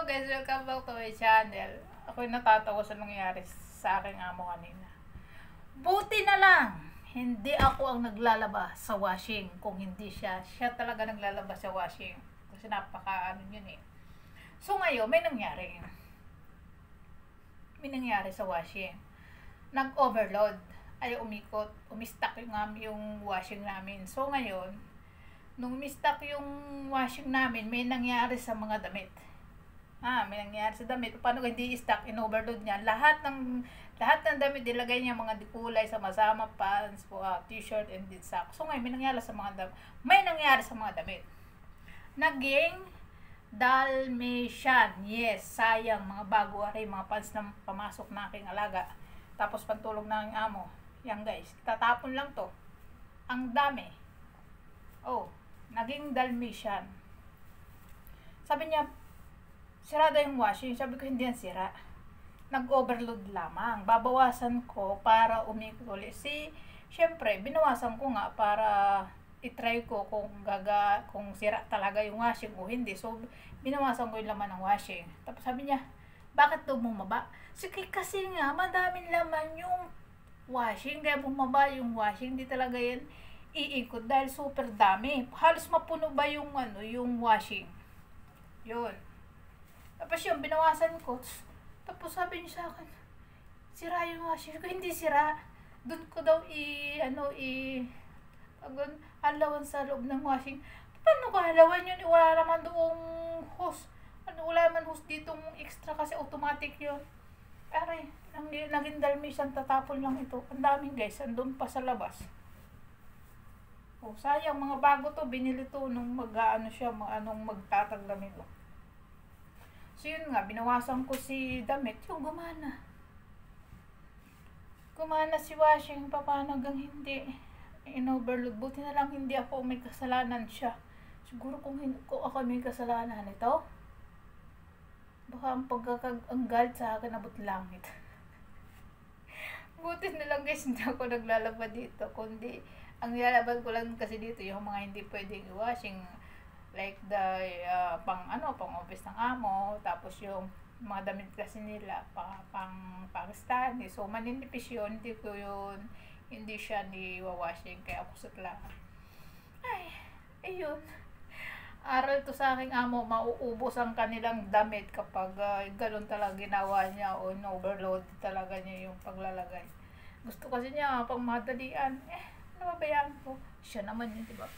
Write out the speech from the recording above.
guys, welcome back to my channel. Ako'y natatawa sa nangyari sa aking amo kanina. Buti na lang, hindi ako ang naglalaba sa washing. Kung hindi siya talaga naglalaba sa washing. Kasi napaka yun eh. So ngayon, may nangyari. May nangyari sa washing. Nag-overload. Ay umikot, umistak yung washing namin. So ngayon, nung umistak yung washing namin, may nangyari sa mga damit. May nangyari sa damit. Paano kung hindi i-stack, in-overload niya? Lahat ng damit nilagay niya mga kulay sama-sama, pants, t-shirt, and sock. So ngayon, may nangyari sa mga damit. Naging Dalmatian. Yes, sayang, mga bago aray, mga pants na pamasok na aking alaga. Tapos pantulog na aking amo. Yan guys, tatapon lang to. Ang dami. Oh, naging Dalmatian. Sabi niya, sirada yung washing. Sabi ko, hindi yan sira. Nag-overload lamang. Babawasan ko para umikot ulit. Siyempre, binawasan ko nga para itry ko kung sira talaga yung washing o hindi. So, binawasan ko yung laman ng washing. Tapos sabi niya, bakit daw bumaba? Sige, kasi nga, madaming laman yung washing. Kaya bumaba yung washing. Hindi talaga yan iikot dahil super dami. Halos mapuno ba yung washing? Yun. Tapos yun, binawasan ko. Tapos sabi niya sa akin, sira yung washing ko. Hindi sira. Doon ko daw halawan sa loob ng washing. Paano ko halawan yun? Wala naman doong hose. Wala naman hose ditong extra kasi automatic yun. Aray, naging Dalmatian, tatapon lang ito. Ang daming guys, andun pa sa labas. Oh, sayang, mga bago to. Binili to nung magtatagdamit ko. So yun nga, binawasan ko si damit, yung gumana. Gumana si washing, paano hanggang hindi in-overload. Buti na lang hindi ako may kasalanan siya. Siguro kung ako may kasalanan ito, baka ang galit sa akin abot langit. Buti na lang guys, hindi ako naglalaba dito. Kundi, ang nilalaban ko lang kasi dito, yung mga hindi pwedeng i-washing. Like pang office ng amo, tapos yung mga damit kasi nila pang Pakistani. So maninipis yun, hindi siya ni-washing, kaya ako lang. Ay, ayun. Aral to sa aking amo, mauubos ang kanilang damit kapag ganun talaga ginawa niya o in-overload talaga niya yung paglalagay. Gusto kasi niya pang madalian. Ano ba yan ko? Siya naman yun, diba?